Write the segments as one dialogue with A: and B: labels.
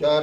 A: 4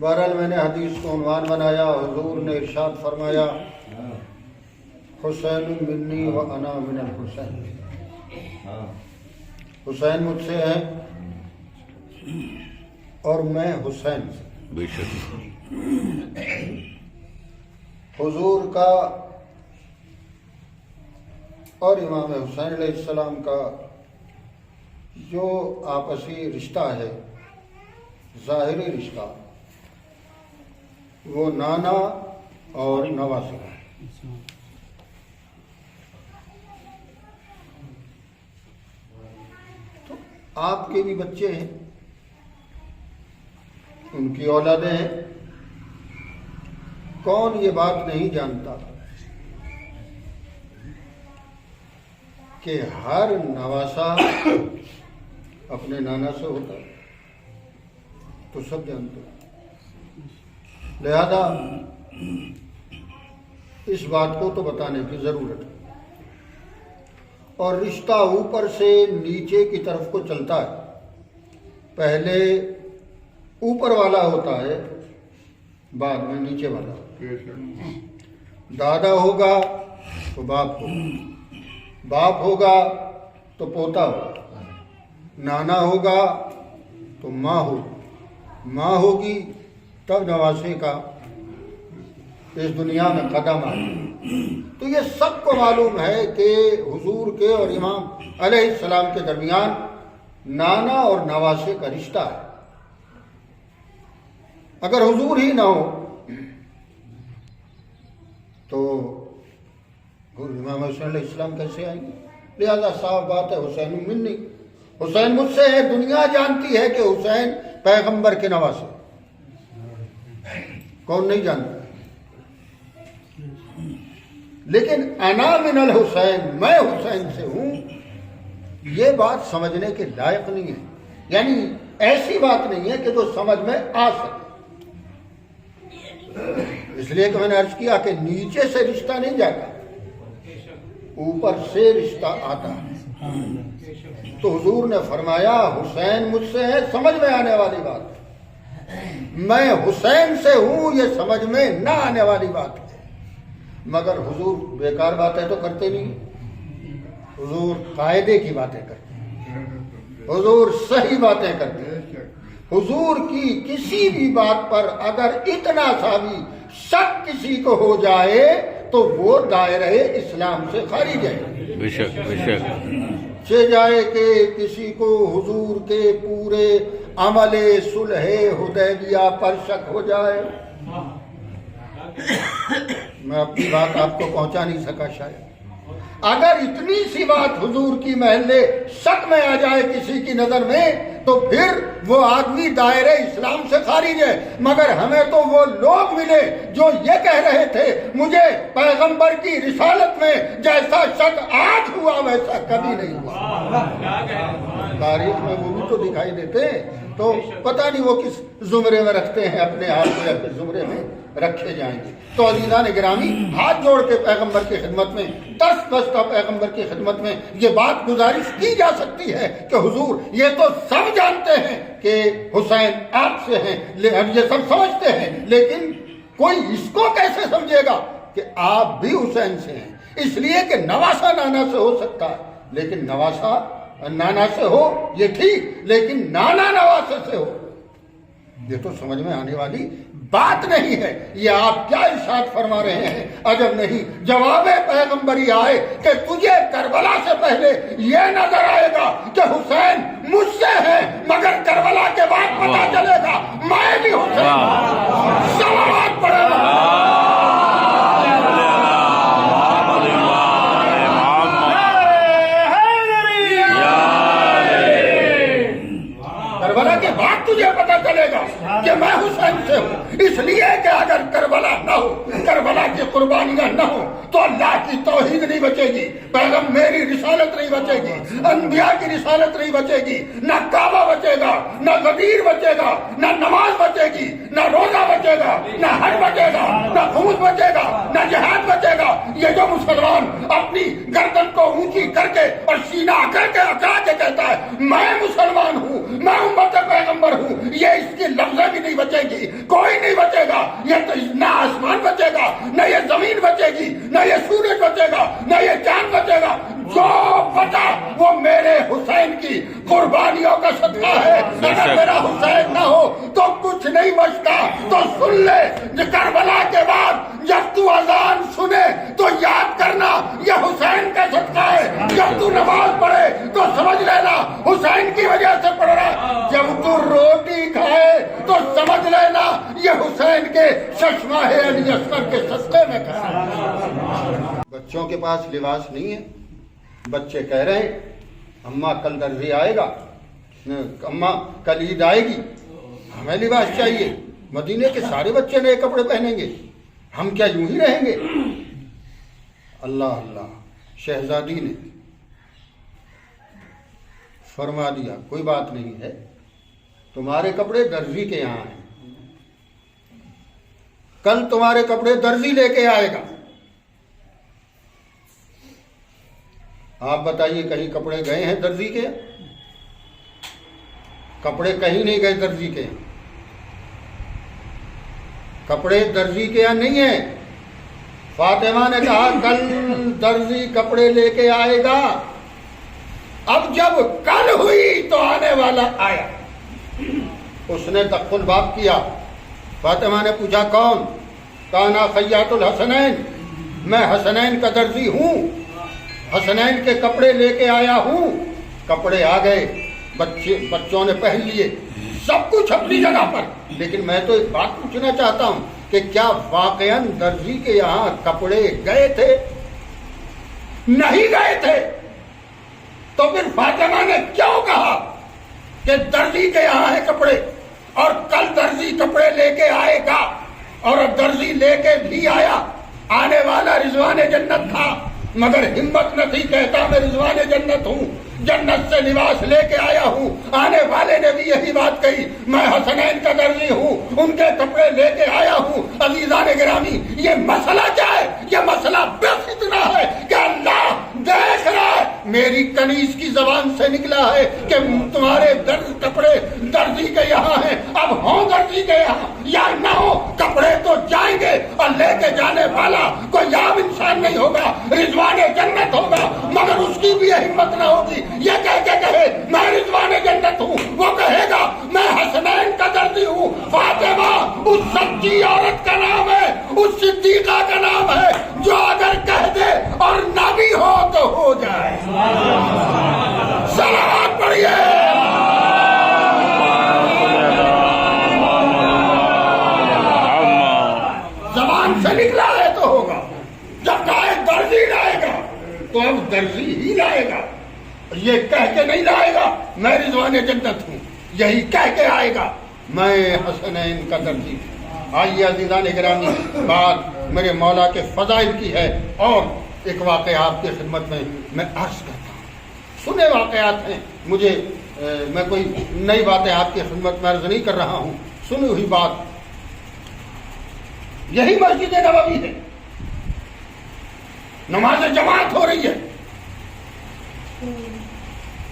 A: بہرحال میں نے حدیث کو عنوان بنایا، حضور نے ارشاد فرمایا حسین منی و انا من الحسین، حسین مجھ سے ہے اور میں حسین سے۔
B: بے شک
A: حضور کا اور امام حسین علیہ السلام کا جو آپسی رشتہ ہے، ظاہری رشتہ، وہ نانا اور نواسا ہے۔ تو آپ کے بھی بچے ہیں، ان کی اولادیں ہیں، کون یہ بات نہیں جانتا کہ ہر نواسا اپنے نانا سے ہوتا ہے؟ تو سب جانتے ہیں، لہذا اس بات کو تو بتانے کی ضرورت ہے۔ اور رشتہ اوپر سے نیچے کی طرف کو چلتا ہے، پہلے اوپر والا ہوتا ہے، بعد میں نیچے والا۔ دادا ہوگا تو باپ ہوگا، باپ ہوگا تو پوتا ہوگا، نانا ہوگا تو ماں ہوگی، ماں ہوگی تب نواسے کا اس دنیا میں قدم آئے۔ تو یہ سب کو معلوم ہے کہ حضور کے اور امام علیہ السلام کے درمیان نانا اور نواسے کا رشتہ ہے۔ اگر حضور ہی نہ ہو تو امام حسین علیہ السلام کیسے آئیں گے؟ لہذا صاف بات ہے، حسین منی، حسین مجھ سے ہے۔ دنیا جانتی ہے کہ حسین پیغمبر کے نواسے، کون نہیں جانتا؟ لیکن انا من الحسین، میں حسین سے ہوں، یہ بات سمجھنے کے لائق نہیں ہے، یعنی ایسی بات نہیں ہے کہ جو سمجھ میں آ سکے۔ اس لیے کہ میں نے عرض کیا کہ نیچے سے رشتہ نہیں جاتا، اوپر سے رشتہ آتا ہے۔ تو حضور نے فرمایا حسین مجھ سے ہے، سمجھ میں آنے والی بات ہے، میں حسین سے ہوں، یہ سمجھ میں نہ آنے والی بات ہے۔ مگر حضور بیکار باتیں تو کرتے نہیں، حضور قاعدے کی باتیں کرتے ہیں، حضور صحیح باتیں کرتے ہیں۔ حضور کی کسی بھی بات پر اگر اتنا سا بھی شک کسی کو ہو جائے تو وہ دائرہ اسلام سے خارج ہے۔
B: بے شک بے شک
A: سے جائے کہ کسی کو حضور کے پورے عمل صلح حدیبیہ پر شک ہو جائے۔ میں اپنی بات آپ کو پہنچا نہیں سکا شاید۔ اگر اتنی سی بات حضور کی محلے شک میں آ جائے کسی کی نظر میں تو پھر وہ آدمی دائرہ اسلام سے خارج ہے۔ مگر ہمیں تو وہ لوگ ملے جو یہ کہہ رہے تھے مجھے پیغمبر کی رسالت میں جیسا شک آج ہوا ویسا کبھی نہیں ہوا۔ تاریخ میں وہ بھی تو دکھائی دیتے ہیں، تو پتہ نہیں وہ کس زمرے میں رکھتے ہیں اپنے آپ کو، یا کس زمرے میں رکھے جائیں گے۔ تو عزیزان گرامی، ہاتھ جوڑ کے پیغمبر کی خدمت میں، دست بستہ پیغمبر کی خدمت میں یہ بات گزارش کی جا سکتی ہے کہ حضور یہ تو سب جانتے ہیں کہ حسین آپ سے ہیں، یہ سب سمجھتے ہیں، لیکن کوئی اس کو کیسے سمجھے گا کہ آپ بھی حسین سے ہیں؟ اس لیے کہ نواسا نانا سے ہو سکتا ہے، لیکن نواسا نانا سے ہو یہ ٹھیک، لیکن نانا نواسے سے ہو یہ تو سمجھ میں آنے والی بات نہیں ہے۔ یہ آپ کیا ارشاد فرما رہے ہیں؟ عجب نہیں، جواب پیغمبری آئے کہ تجھے کربلا سے پہلے یہ نظر آئے گا کہ حسین مجھ سے ہے، مگر کربلا کے بعد پتا چلے گا میں بھی حسین ہوں۔ صلوات پڑھے کربلا کے بعد تجھے پتا چلے گا کہ میں حسین سے ہوں۔ اس لیے کہ اگر کربلا نہ ہو، کربلا کی قربانیاں نہ ہو تو اللہ کی توحید نہیں بچے گی، پیغمبر میری رسالت نہیں بچے گی، انبیاء کی رسالت نہیں بچے گی، نہ کعبہ بچے گا، نہ غدیر بچے گا، نہ نماز بچے گی، نہ روزہ بچے گا، نہ حج بچے گا، نہ خمس بچے گا، نہ جہاد بچے گا۔ یہ جو مسلمان اپنی گردن کو اونچی کر کے اور سینہ اکڑ کے اکڑا کے کہتا ہے میں مسلمان ہوں، میں امت پیغمبر ہوں، یہ اس کی لفظیں بھی نہیں بچے گی، کوئی نہیں بچے گا، یہ تو نہ آسمان بچے گا، نہ یہ زمین بچے گی، نہ یہ سورج بچے گا، نہ یہ چاند بچے گا، جو بچا وہ میرے حسین کی قربانیوں کا صدقہ ہے۔ اگر میرا حسین نہ ہو تو کچھ نہیں بچتا۔ تو سن لے، کربلا کے بعد جب تو اذان سنے تو یاد کرنا یہ حسین کا صدقہ ہے۔ جب تو نماز پڑھے تو سمجھ لینا حسین کی وجہ سے پڑھ رہا ہے۔ جب تو روٹی کھائے تو سمجھ لینا یہ حسین کے چشمہ علی اصغر کے صدقے میں کھا رہا ہے۔ بچوں کے پاس لباس نہیں ہے، بچے کہہ رہے ہیں اماں کل درزی آئے گا، اماں کل عید آئے گی، ہمیں لباس چاہیے۔ مدینے کے سارے بچے نئے کپڑے پہنیں گے، ہم کیا یوں ہی رہیں گے؟ اللہ اللہ، شہزادی نے فرما دیا کوئی بات نہیں ہے، تمہارے کپڑے درزی کے یہاں ہیں، کل تمہارے کپڑے درزی لے کے آئے گا۔ آپ بتائیے کہیں کپڑے گئے ہیں درزی کے؟ کپڑے کہیں نہیں گئے درزی کے، کپڑے درزی کے یہاں نہیں ہیں۔ فاطمہ نے کہا کل درزی کپڑے لے کے آئے گا۔ اب جب کل ہوئی تو آنے والا آیا، اس نے تقل باب کیا۔ فاطمہ نے پوچھا کون؟ کانا خیاط الحسنین، میں حسنین کا درزی ہوں، حسنین کے کپڑے لے کے آیا ہوں۔ کپڑے آ گئے، بچوں نے پہن لیے، سب کچھ اپنی جگہ پر۔ لیکن میں تو ایک بات پوچھنا چاہتا ہوں کہ کیا واقعاً درزی کے یہاں کپڑے گئے تھے؟ نہیں گئے تھے، تو پھر فاطمہ نے کیوں کہا کہ درزی کے یہاں ہیں کپڑے، اور کل درزی کپڑے لے کے آئے گا؟ اور درزی لے کے بھی آیا، آنے والا رضوان جنت تھا، مگر ہمت نہ تھی، کہتا میں رضوان جنت ہوں، جنت سے لباس لے کے آیا ہوں۔ آنے والے نے بھی یہی بات کہی، میں حسنین کا درزی ہوں، ان کے کپڑے لے کے آیا ہوں۔ عزیزان گرامی، یہ مسئلہ کیا ہے؟ یہ مسئلہ بس اتنا ہے کہ اللہ دیکھ رہا ہے، میری کنیز کی زبان سے نکلا ہے کہ تمہارے کپڑے درزی کے یہاں ہیں، اب ہوں درزی کے یہاں یا نہ ہو، کپڑے تو جائیں گے، اور لے کے جانے والا کوئی عام انسان نہیں ہوگا، رضوان جنت ہوگا، مگر اس کی بھی ہمت نہ ہوگی یہ کہہ کے کہے میں رضوان جنت ہوں، وہ کہے گا میں حسنین کا درزی ہوں۔ فاطمہ اس سچی عورت کا نام ہے، اس صدیقہ کا نام ہے جو اگر کہہ دے اور نہ بھی ہو تو ہو جائے۔ صلوات پڑھیے۔ زبان سے نکلا ہے تو ہوگا، جب کہے درزی لائے گا تو اب درزی ہی لائے گا، یہ کہہ کے نہیں لائے گا میں رضوان جنت ہوں، یہی کہہ کے آئے گا میں حسنین کا درزی ہوں۔ آئیے عزیزان گرامی، بات میرے مولا کے فضائل کی ہے، اور ایک واقعہ آپ کی خدمت میں عرض کرتا ہوں۔ سنے واقعات ہیں، مجھے میں کوئی نئی باتیں آپ کی خدمت میں عرض نہیں کر رہا ہوں، سنی ہوئی بات۔ یہی مسجد نبوی ہے، نماز جماعت ہو رہی ہے،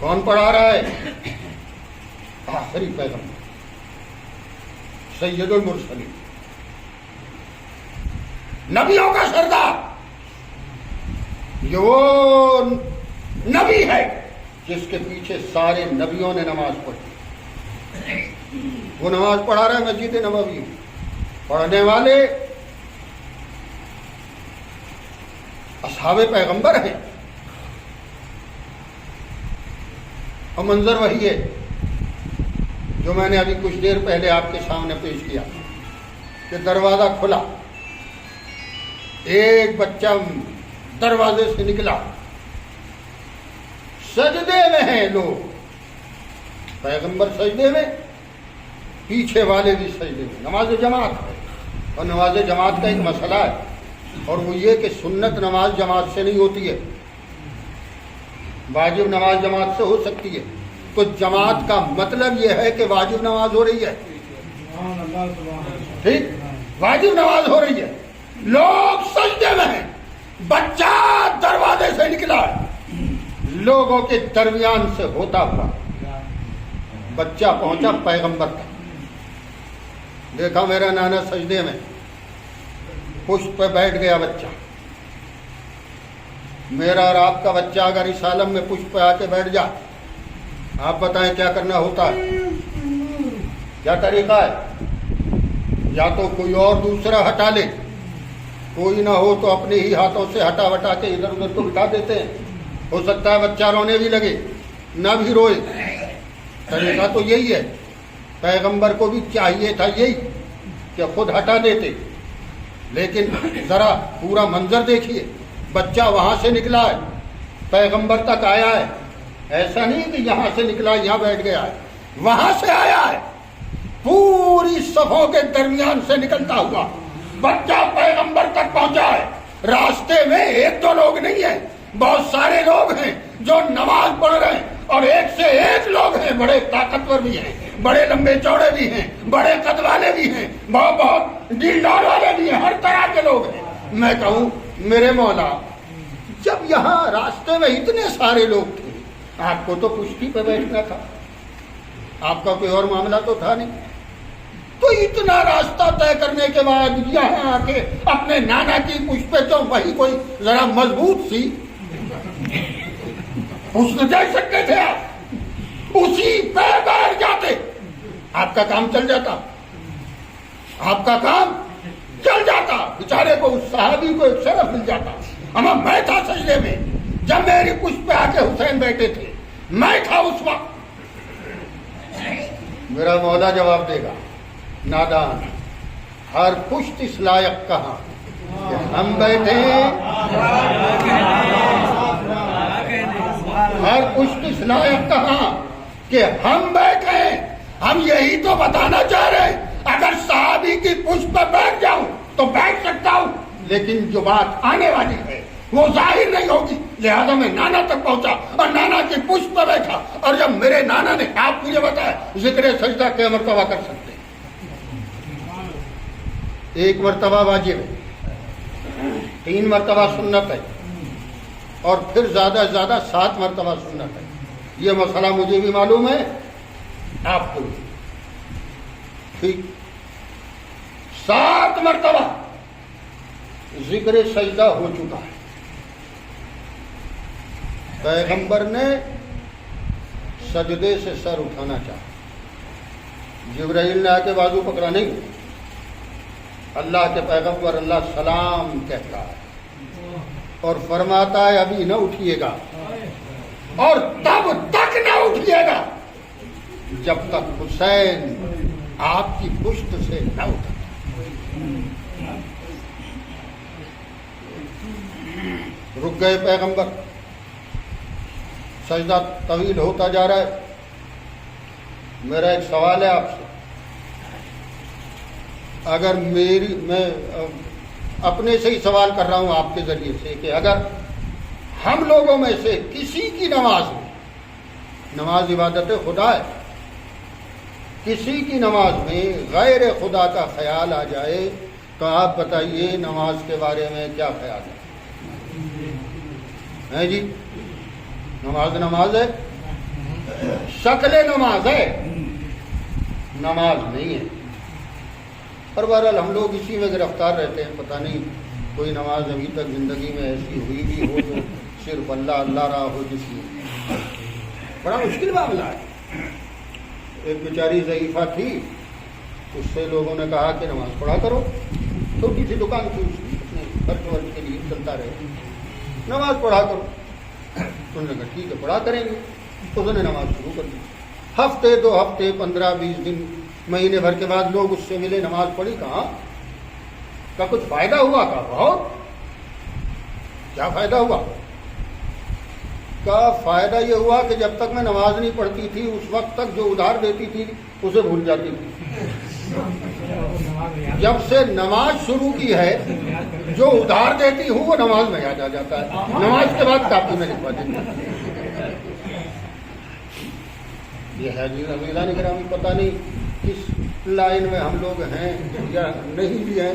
A: کون پڑھا رہا ہے؟ آخری پیغمبر سید المرسلین، نبیوں کا سردار، یہ وہ نبی ہے جس کے پیچھے سارے نبیوں نے نماز پڑھی، وہ نماز پڑھا رہا ہے مسجد نبوی۔ پڑھنے والے اصحاب پیغمبر ہیں، اور منظر وہی ہے جو میں نے ابھی کچھ دیر پہلے آپ کے سامنے پیش کیا کہ دروازہ کھلا، ایک بچہ دروازے سے نکلا، سجدے میں ہیں لوگ، پیغمبر سجدے میں، پیچھے والے بھی سجدے میں، نماز جماعت ہے۔ اور نماز جماعت کا ایک مسئلہ ہے، اور وہ یہ کہ سنت نماز جماعت سے نہیں ہوتی ہے، واجب نماز جماعت سے ہو سکتی ہے۔ تو جماعت کا مطلب یہ ہے کہ واجب نماز ہو رہی ہے، ٹھیک، واجب نماز ہو رہی ہے، لوگ سجدے میں ہیں، بچہ دروازے سے نکلا ہے، لوگوں کے درمیان سے ہوتا ہوا بچہ پہنچا پیغمبر تک، دیکھا میرا نانا سجدے میں، پشت پہ بیٹھ گیا بچہ، میرا اور آپ کا بچہ اگر اس عالم میں پشت پہ آ کے بیٹھ جائے، آپ بتائیں کیا کرنا ہوتا ہے؟ کیا طریقہ ہے؟ یا تو کوئی اور دوسرا ہٹا لے، کوئی نہ ہو تو اپنے ہی ہاتھوں سے ہٹا وٹا کے ادھر ادھر کو بٹھا دیتے ہیں، ہو سکتا ہے بچہ رونے بھی لگے، نہ بھی روئے۔ طریقہ تو یہی ہے، پیغمبر کو بھی چاہیے تھا یہی کہ خود ہٹا دیتے، لیکن ذرا پورا منظر دیکھیے، بچہ وہاں سے نکلا ہے پیغمبر تک آیا ہے، ایسا نہیں کہ یہاں سے نکلا یہاں بیٹھ گیا ہے، وہاں سے آیا ہے، پوری صفوں کے درمیان سے نکلتا ہوا بچہ پیغمبر تک پہنچا ہے۔ راستے میں ایک دو لوگ نہیں ہیں، بہت سارے لوگ ہیں جو نماز پڑھ رہے ہیں، اور ایک سے ایک لوگ ہیں، بڑے طاقتور بھی ہیں، بڑے لمبے چوڑے بھی ہیں، بڑے قد والے بھی ہیں، بہت دیندار والے بھی ہیں، ہر طرح کے لوگ ہیں۔ میں کہوں میرے مولا، جب یہاں راستے میں اتنے سارے لوگ تھے، آپ کو تو پشتی پہ بیٹھنا تھا، آپ کا کوئی اور معاملہ تو تھا نہیں، تو اتنا راستہ طے کرنے کے بعد یہاں آ کے اپنے نانا کی پشت پہ تو وہی کوئی ذرا مضبوط سی پشت دے سکتے تھے، آپ اسی پہ بیٹھ جاتے، آپ کا کام چل جاتا، آپ کا کام چل جاتا، بیچارے کو اس صحابی کو ایک شرف مل جاتا۔ اما میں تھا سجدے میں، جب میری پشت پہ آ کے حسین بیٹھے تھے، میں تھا اس وقت۔ میرا مولا جواب دے گا، نادان، ہر پشت اس لائق کہاں کہ ہم بیٹھے، ہر پشت اس لائق کہاں کہ ہم بیٹھے۔ ہم یہی تو بتانا چاہ رہے ہیں، اگر صحابی کی پشت پہ بیٹھ جاؤں تو بیٹھ سکتا ہوں، لیکن جو بات آنے والی ہے وہ ظاہر نہیں ہوگی، لہذا میں نانا تک پہنچا اور نانا کی پشت پہ بیٹھا، اور جب میرے نانا نے آپ مجھے بتایا ذکر سجدہ کیا مرتبہ کر سکتے ہیں؟ ایک مرتبہ واجب ہے، 3 مرتبہ سنت ہے، اور پھر زیادہ سے زیادہ 7 مرتبہ سنت ہے۔ یہ مسئلہ مجھے بھی معلوم ہے، آپ کو بھی ٹھیک۔ 7 مرتبہ ذکر سجدہ ہو چکا ہے، پیغمبر نے سجدے سے سر اٹھانا چاہا، جبرائیل نے آ کے بازو پکڑا نہیں، اللہ کے پیغمبر اللہ سلام کہتا ہے اور فرماتا ہے ابھی نہ اٹھیے گا، اور تب تک نہ اٹھیے گا جب تک حسین آپ کی پشت سے نہ اٹھا۔ رک گئے پیغمبر، سجدہ طویل ہوتا جا رہا ہے۔ میرا ایک سوال ہے آپ سے، اگر میں اپنے سے ہی سوال کر رہا ہوں آپ کے ذریعے سے، کہ اگر ہم لوگوں میں سے کسی کی نماز عبادت خدا ہے، کسی کی نماز میں غیر خدا کا خیال آ جائے تو آپ بتائیے نماز کے بارے میں کیا خیال ہے جی؟ نماز ہے، شکل نماز ہے، نماز نہیں ہے۔ اور بہرحال ہم لوگ اسی میں گرفتار رہتے ہیں، پتہ نہیں کوئی نماز ابھی تک زندگی میں ایسی ہوئی بھی ہو جو صرف اللہ اللہ رہا ہو، جس میں بڑا مشکل معاملہ ہے۔ ایک بیچاری ضعیفہ تھی، اس سے لوگوں نے کہا کہ نماز پڑھا کرو، چھوٹی سی دکان تھی اس کی، اپنے خرچ ورچ کے لیے چلتا رہے، نماز پڑھا کرو۔ انہوں نے کہا ٹھیک ہے پڑھا کریں گے۔ اس نے نماز شروع کر دی، ہفتے 2 ہفتے 15-20 دن مہینے بھر کے بعد لوگ اس سے ملے، نماز پڑھی، کہاں کا کچھ فائدہ ہوا؟ کا بہت، کیا فائدہ ہوا؟ کا فائدہ یہ ہوا کہ جب تک میں نماز نہیں پڑھتی تھی اس وقت تک جو ادھار دیتی تھی اسے بھول جاتی تھی، جب سے نماز شروع کی ہے جو ادھار دیتی ہوں وہ نماز میں یاد آ جاتا ہے، نماز کے بعد کاپی میں لکھوا دیتی ہوں۔ یہ ہے جی رضیلہ نگرامی، پتہ نہیں کس لائن میں ہم لوگ ہیں یا نہیں بھی ہیں،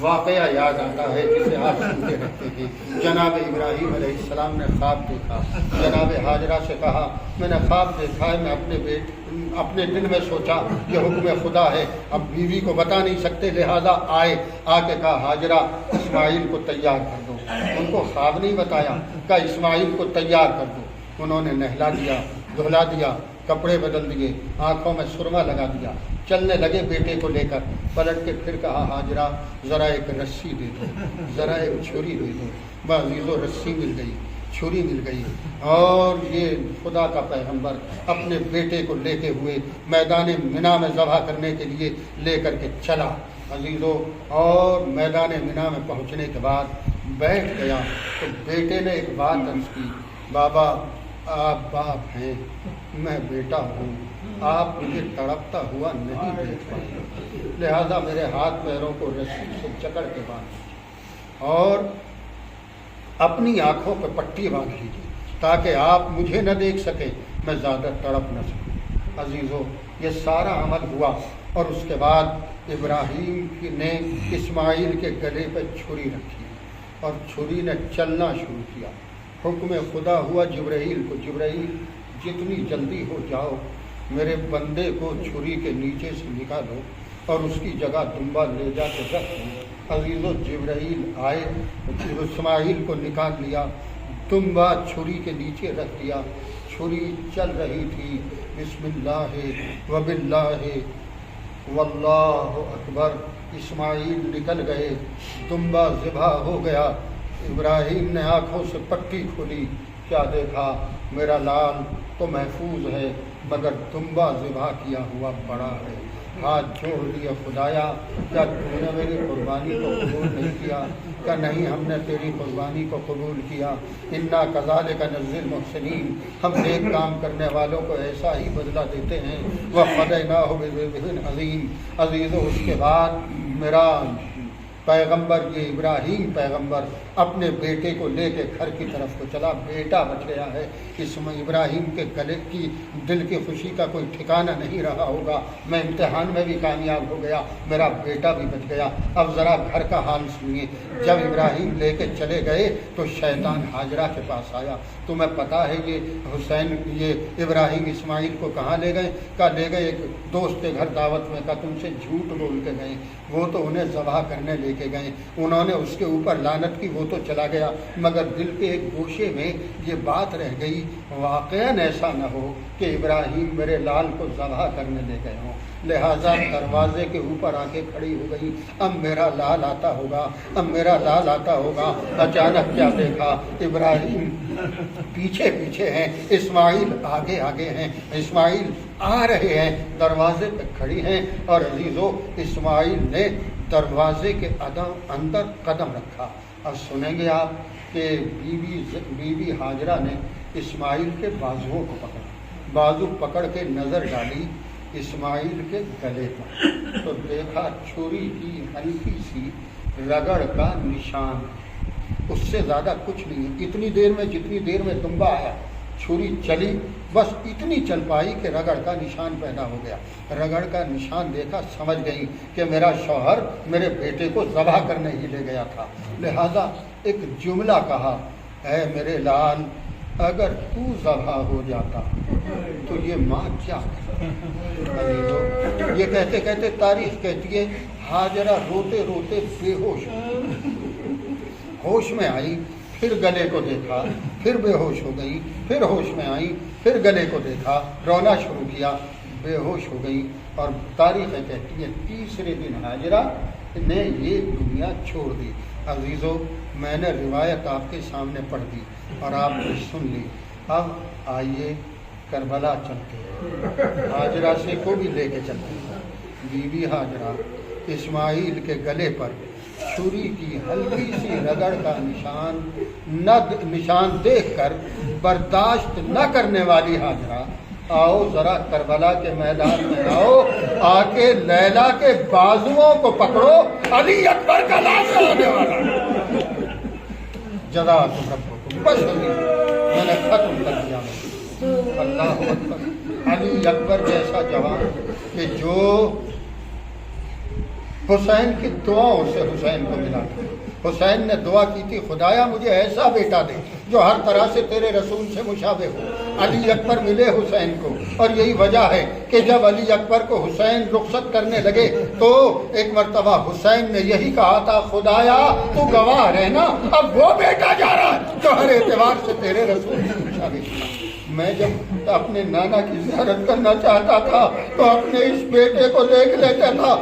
A: واقعہ یاد آتا ہے جسے آپ سنتے رہتے تھے. جناب ابراہیم علیہ السلام نے خواب دیکھا. جناب ہاجرہ سے کہا میں نے خواب دیکھا ہے, میں اپنے دل میں سوچا یہ حکم خدا ہے, اب بیوی کو بتا نہیں سکتے, لہذا آ کے کہا ہاجرہ اسماعیل کو تیار کر دو. ان کو خواب نہیں بتایا, کہا اسماعیل کو تیار کر دو. انہوں نے نہلا دیا, دھلا دیا, کپڑے بدل دیے, آنکھوں میں سرما لگا دیا, چلنے لگے بیٹے کو لے کر. پلٹ کے پھر کہا ہاجرہ ذرا ایک رسی دے دو, ذرا ایک چھری دے دو. عزیزو رسی مل گئی, چھری مل گئی, اور یہ خدا کا پیغمبر اپنے بیٹے کو لے کے ہوئے میدان منا میں ذبح کرنے کے لیے لے کر کے چلا. عزیزو اور میدان منا میں پہنچنے کے بعد بیٹھ گیا تو بیٹے نے ایک بات عرض کی, بابا آپ باپ ہیں, میں بیٹا ہوں, آپ مجھے تڑپتا ہوا نہیں دیکھ پائے, لہذا میرے ہاتھ پیروں کو رسی سے جکڑ کے باندھ اور اپنی آنکھوں پہ پٹی باندھ لیجیے تاکہ آپ مجھے نہ دیکھ سکیں, میں زیادہ تڑپ نہ سکوں. عزیزو یہ سارا عمل ہوا اور اس کے بعد ابراہیم نے اسماعیل کے گلے پہ چھری رکھی اور چھری نے چلنا شروع کیا. حکم خدا ہوا جبرائیل کو, جبرائیل جتنی جلدی ہو جاؤ میرے بندے کو چھری کے نیچے سے نکالو اور اس کی جگہ دمبا لے جا کے رکھ دو. عزیزو جبرائیل آئے, اسماعیل کو نکال لیا, دمبا چھری کے نیچے رکھ دیا. چھری چل رہی تھی, بسم اللہ وباللہ واللہ اکبر. اسماعیل نکل گئے, دمبا ذبح ہو گیا. ابراہیم نے آنکھوں سے پٹی کھولی, کیا دیکھا, میرا لال تو محفوظ ہے مگر دمبا ذبح کیا ہوا پڑا ہے. ہاتھ جوڑ دیا, خدایا کیا تو نے میری قربانی کو قبول نہیں کیا؟ کیا نہیں, ہم نے تیری قربانی کو قبول کیا. انا کذالک نجزی المحسنین, ہم نیک کام کرنے والوں کو ایسا ہی بدلہ دیتے ہیں. وفدیناہ بذبح عظیم. عزیزو اس کے بعد میرا پیغمبر, یہ ابراہیم پیغمبر اپنے بیٹے کو لے کے گھر کی طرف کو چلا. بیٹا بچ گیا ہے. اس میں ابراہیم کے گلے کی دل کی خوشی کا کوئی ٹھکانہ نہیں رہا ہوگا. میں امتحان میں بھی کامیاب ہو گیا, میرا بیٹا بھی بچ گیا. اب ذرا گھر کا حال سنیے. جب ابراہیم لے کے چلے گئے تو شیطان ہاجرہ کے پاس آیا. تمہیں پتہ ہے یہ ابراہیم اسماعیل کو کہاں لے گئے؟ کہا لے گئے ایک دوست کے گھر دعوت میں. کہا تم سے جھوٹ بول کے گئے, وہ تو انہیں ذبح کرنے لے کے گئے, انہوں نے اس کے اوپر لعنت کی, وہ تو چلا گیا, مگر دل کے ایک گوشے میں یہ بات رہ گئی, واقعاً ایسا نہ ہو کہ ابراہیم میرے لال کو ذبح کرنے لے گئے ہوں. لہٰذا دروازے کے اوپر آ کے کھڑی ہو گئی, اب میرا لال آتا ہوگا, اب میرا لال آتا ہوگا. اچانک کیا دیکھا, ابراہیم پیچھے پیچھے ہیں, اسماعیل آگے آگے ہیں. اسماعیل آ رہے ہیں, دروازے پہ کھڑی ہیں, اور عزیزو اسماعیل نے دروازے کے اندر قدم رکھا. اب سنیں گے آپ کہ بی بی ہاجرہ نے اسماعیل کے بازوؤں کو پکڑا, بازو پکڑ کے نظر ڈالی اسماعیل کے گلے پر تو دیکھا چھری کی ہلکی سی رگڑ کا نشان, اس سے زیادہ کچھ نہیں ہے. اتنی دیر میں جتنی دیر میں دمبا آیا, چھری چلی, بس اتنی چل پائی کہ رگڑ کا نشان پیدا ہو گیا. رگڑ کا نشان دیکھا, سمجھ گئی کہ میرا شوہر میرے بیٹے کو ذبح کرنے ہی لے گیا تھا. لہذا ایک جملہ کہا, اے میرے لال اگر تو ذبح ہو جاتا تو یہ ماں کیا کرتی؟ یہ کہتے کہتے تاریخ کہتی ہے ہاجرہ روتے روتے بے ہوش, ہوش میں آئی, پھر گلے کو دیکھا, پھر بے ہوش ہو گئی, پھر ہوش میں آئی, پھر گلے کو دیکھا, رونا شروع کیا, بے ہوش ہو گئی. اور تاریخ کہتی ہے تیسرے دن ہاجرہ نے یہ دنیا چھوڑ دی. عزیزو میں نے روایت آپ کے سامنے پڑھ دی اور آپ نے سن لی. اب آئیے کربلا چلتے ہیں, ہاجرہ سے کو بھی لے کے چلتے ہیں. بی بی ہاجرہ اسماعیل کے گلے پر چھری کی ہلکی سی رگڑ کا نشان دیکھ کر برداشت نہ کرنے والی ہاجرہ, آؤ ذرا کربلا کے میدان میں آؤ, آ کے لیلا کے بازوؤں کو پکڑو, علی اکبر کا لاش آنے والا. جزاکم ربکم, بس میں نے ختم کر دیا. اللہ اکبر. علی اکبر جیسا جوان کہ جو حسین کی دعاؤں سے حسین کو ملا تھا۔ حسین نے دعا کی تھی خدایا مجھے ایسا بیٹا دے جو ہر طرح سے تیرے رسول سے مشابہ ہو۔ علی اکبر ملے حسین کو، اور یہی وجہ ہے کہ جب علی اکبر کو حسین رخصت کرنے لگے تو ایک مرتبہ حسین نے یہی کہا تھا خدایا تو گواہ رہنا اب وہ بیٹا جا رہا ہے جو ہر اعتبار سے تیرے رسول سے مشابہ تھا۔ میں جب اپنے نانا کی زیارت کرنا چاہتا تھا تو اپنے اس بیٹے کو دیکھ لیتا تھا۔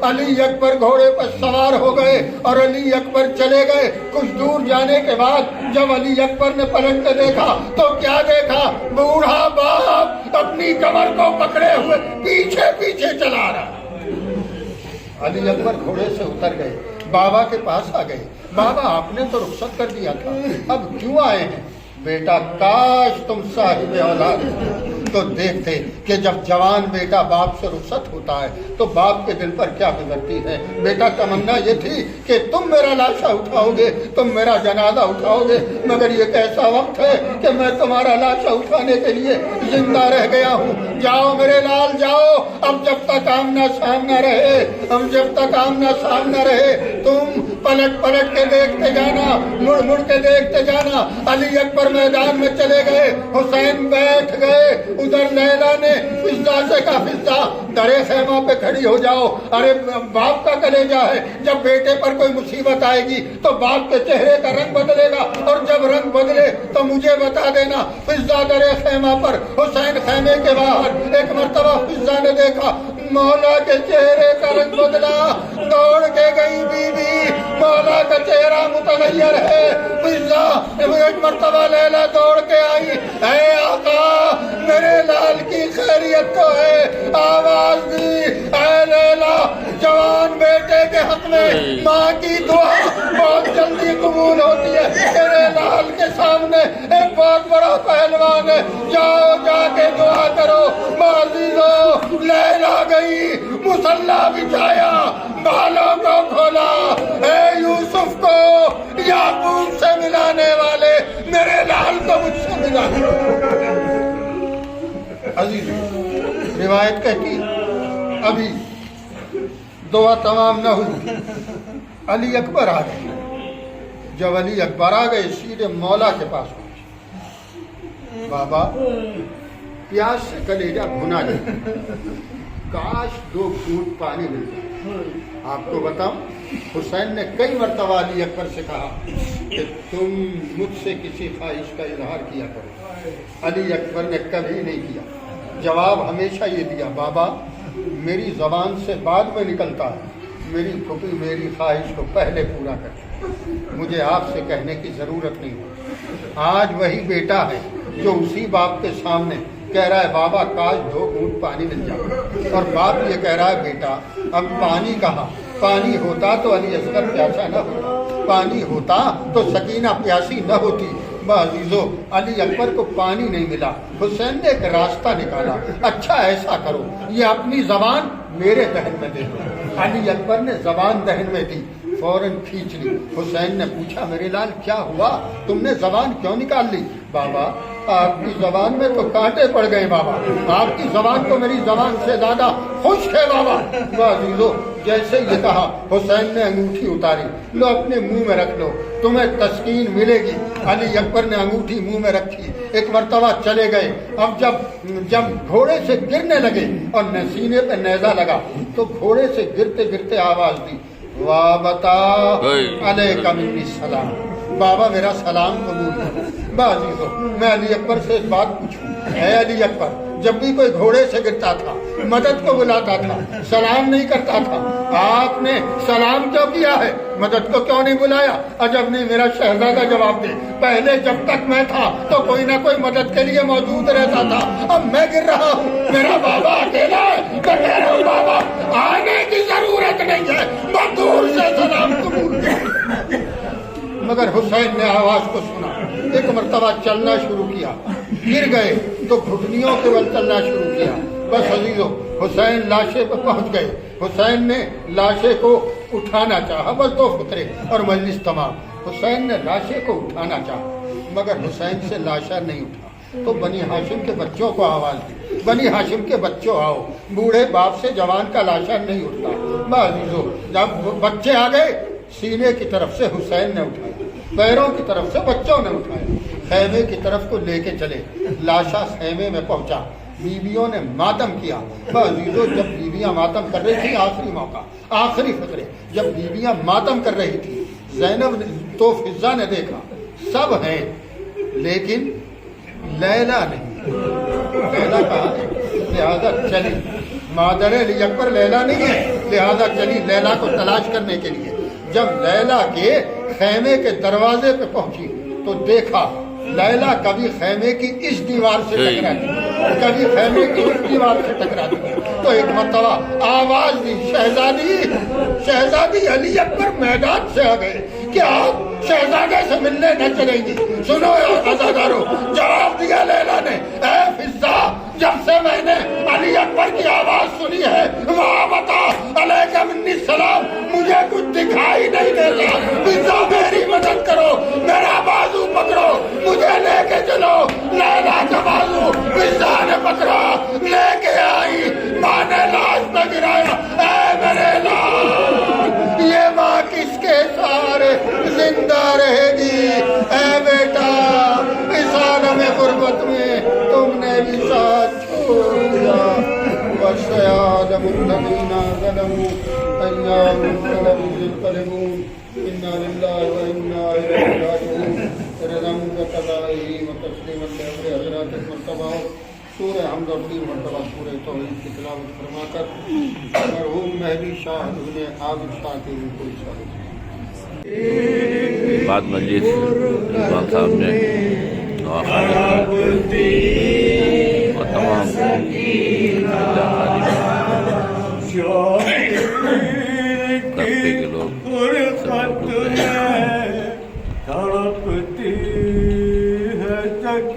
A: علی اکبر گھوڑے پر سوار ہو گئے اور علی اکبر چلے گئے۔ کچھ دور جانے کے بعد جب علی اکبر نے پلٹ کر دیکھا تو کیا دیکھا؟ بوڑھا باپ اپنی کمر کو پکڑے ہوئے پیچھے پیچھے چلا رہا۔ علی اکبر گھوڑے سے اتر گئے، بابا کے پاس آ گئے۔ بابا آپ نے تو رخصت کر دیا تھا، اب کیوں آئے ہیں؟ بیٹا کاش تم صاحب اولاد تو دیکھتے کہ جب جوان بیٹا باپ سے رخصت ہوتا ہے تو باپ کے دل پر کیا گزرتی ہے۔ بیٹا تمنا یہ تھی کہ تم میرا لاشا اٹھاؤ گے، تم میرا جنازہ اٹھاؤ گے، مگر یہ کیسا وقت ہے کہ میں تمہارا لاشا اٹھانے کے لیے زندہ رہ گیا ہوں۔ جاؤ میرے لال جاؤ، اب جب تک آمنا سامنا رہے، اب جب تک آمنا سامنا رہے تم پلٹ پلٹ کے دیکھتے جانا، مڑ مڑ کے دیکھتے جانا۔ علی اکبر میدان میں چلے گئے، حسین بیٹھ گئے۔ ادھر لیلا نے فضا سے کہا فضا درے خیمہ پہ کھڑی ہو جاؤ، ارے باپ کا کلیجہ ہے، جب بیٹے پر کوئی مصیبت آئے گی تو باپ کے چہرے کا رنگ بدلے گا، اور جب رنگ بدلے تو مجھے بتا دینا۔ فضا درے خیمہ پر، حسین خیمے کے باہر۔ ایک مرتبہ فضا نے دیکھا مولا کے چہرے کا رنگ بدلا، دوڑ کے گئی بی بی مولا کا چہرہ متغیر ہے۔ فضا ایک مرتبہ لیلا دوڑ کے آئی، اے آقا میرے لال کی خیریت تو ہے، آواز دی اے لیلا جوان بیٹے کے حق میں ماں کی دعا بہت جلدی قبول ہوتی ہے، تیرے لال کے سامنے ایک بہت بڑا پہلوان ہے، جاؤ جا کے دعا کرو۔ معززو لیلا گئی، مصلی بچھایا، بالوں کو کھولا، اے یوسف کو یعقوب سے ملانے والے میرے لال کو مجھ سے ملا۔ عزیز روایت کہتی ابھی دعا تمام نہ ہوئی، علی اکبر آ گئے۔ جب علی اکبر آ گئے سیدھے مولا کے پاس پہنچے۔ بابا پیاس سے کلیجہ بھنا جائے، کاش 2 گھونٹ پانی مل جائے۔ آپ کو بتاؤں حسین نے کئی مرتبہ علی اکبر سے کہا کہ تم مجھ سے کسی خواہش کا اظہار کیا کرو، علی اکبر نے کبھی نہیں کیا۔ جواب ہمیشہ یہ دیا بابا میری زبان سے بعد میں نکلتا ہے، میری پھوپھی میری خواہش کو پہلے پورا کر، مجھے آپ سے کہنے کی ضرورت نہیں ہوتی۔ آج وہی بیٹا ہے جو اسی باپ کے سامنے کہہ رہا ہے بابا کاش 2 گھونٹ پانی مل جائے، اور باپ یہ کہہ رہا ہے بیٹا اب پانی کہاں، پانی ہوتا تو علی اصغر پیاسا نہ ہوتا، پانی ہوتا تو سکینہ پیاسی نہ ہوتی۔ عزیزو علی اکبر کو پانی نہیں ملا، حسین نے ایک راستہ نکالا، اچھا ایسا کرو یہ اپنی زبان میرے دہن میں دے دو۔ علی اکبر نے زبان دہن میں دی، فوراً کھینچ لی۔ حسین نے پوچھا میرے لال کیا ہوا، تم نے زبان کیوں نکال لی؟ بابا آپ کی زبان میں تو کانٹے پڑ گئے بابا، آپ کی زبان تو میری زبان سے زیادہ خشک ہے بابا۔ عزیزو جیسے یہ کہا حسین نے انگوٹھی اتاری، لو اپنے منہ میں رکھ لو تمہیں تسکین ملے گی۔ علی اکبر نے انگوٹھی منہ میں رکھی، ایک مرتبہ چلے گئے۔ اب جب گھوڑے سے گرنے لگے اور سینے پہ نیزہ لگا تو گھوڑے سے گرتے گرتے آواز دی وابتا علیکہ منی السلام، بابا میرا سلام قبول کرو۔ عزیزو میں علی اکبر سے ایک بات پوچھوں، اے علی اکبر جب بھی کوئی گھوڑے سے گرتا تھا مدد کو بلاتا تھا، سلام نہیں کرتا تھا، آپ نے سلام کیوں کیا ہے، مدد کو کیوں نہیں بلایا؟ عجب نہیں میرا شہزادہ جواب دے، پہلے جب تک میں تھا تو کوئی نہ کوئی مدد کے لیے موجود رہتا تھا، اب میں گر رہا ہوں، میرا بابا اکیلا ہے، میں کہہ رہا ہوں بابا آنے کی ضرورت نہیں ہے، میں دور سے سلام قبول کیا۔ مگر حسین نے آواز کو سنا، ایک مرتبہ چلنا شروع کیا، گر گئے تو گھٹنیوں کے بل چلنا شروع کیا۔ بس عزیزو حسین لاشے پہ پہنچ گئے، حسین نے لاشے کو اٹھانا چاہا، بس 2 خطرے اور مجلس تمام۔ حسین نے لاشے کو اٹھانا چاہا مگر حسین سے لاشا نہیں اٹھا، تو بنی ہاشم کے بچوں کو آواز دی، بنی ہاشم کے بچوں آؤ، بوڑھے باپ سے جوان کا لاشا نہیں اٹھتا۔ بعضیزو جب بچے آ گئے، سینے کی طرف سے حسین نے اٹھایا، پیروں کی طرف سے بچوں نے اٹھایا، خیمے کی طرف کو لے کے چلے۔ لاشا خیمے میں پہنچا، بیویوں نے ماتم کیا۔ عزیزو جب بیویاں ماتم کر رہی تھی، آخری موقع، آخری فقرے، جب بیویاں ماتم کر رہی تھی، زینب تو فضہ نے دیکھا سب ہیں لیکن لیلا نہیں، لیلا کہاں ہے؟ لہذا چلی، مادر علی اکبر لیلا نہیں ہے، لہذا چلی لیلا کو تلاش کرنے کے لیے۔ جب لیلا کے خیمے کے دروازے پہ پہنچی تو دیکھا لیلا کبھی خیمے کی اس دیوار سے ٹکراتی، کبھی خیمے کی اس دیوار سے ٹکراتی، تو ایک مرتبہ آواز دی، شہزادی، شہزادی علی اکبر میدان سے آ گئے، کیا آپ شہزادے سے ملنے نہ چلیں گی؟ سنو عزادارو، جواب دیا لیلا نے، اے فضہ، جب سے میں نے علی اکبر کی آواز سنی ہے، وہاں بتا علیکہ منی السلام، مجھے کچھ دکھائی نہیں دیتا، فضہ میری مدد کرو، میرا بازو پکڑو، مجھے لے کے چلو۔ لیلا کا بازو فضہ نے پکڑا، لے کے آئی، ماں نے لاش پہ گرایا، اے میرے لال، یہ ماں کس کے سارے زندہ رہے گی؟ اے بیٹا، اس عالم غربت میں تم نے بھی ساتھ چھوڑ دیا۔ وَسَيَعْلَمُ الَّذِينَ ظَلَمُوا أَيَّ مُنقَلَبٍ يَنقَلِبُونَ إِنَّا لِلَّهِ وَإِنَّا إِلَيْهِ رَاجِعُونَ۔ رضم و قضائی و تسلیم اللہ حضرات مرتبہ سورہ حمد و 3 مرتبہ سورہ توحید کی تلاوت فرما کر مرحوم مہدی شاہ ابن عابد شاہ کی کوئی شاہد
B: بعد مجلس رضوان صاحب نے دعا اور تمام طبقے کے لوگ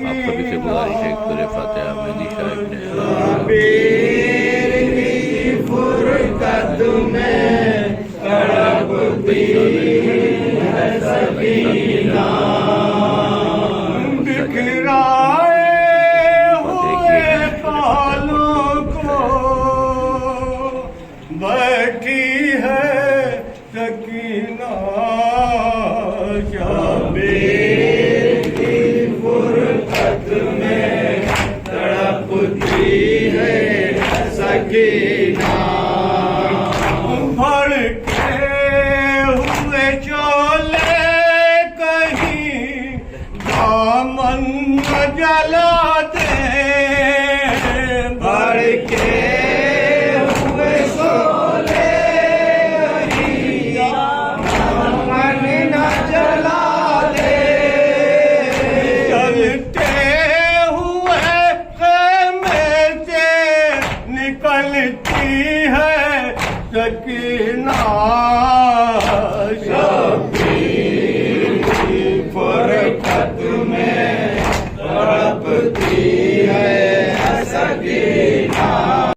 B: آپ سبھی سے گزارش ہے سورہ فاتحہ مہدی شاہ ابن
C: بکھرائے ہوئے پالوں کو بیٹھی ہے سکینہ شب کی فرقت میں تڑپتی ہے سکینہ بھڑکے ہوئے چولے کہیں دامن نہ جلا دے بھڑکے ہوئے چولے کہیں دامن نہ جلا دے چلتے ہوئے خیمے سے نکلتی ہے سکینہ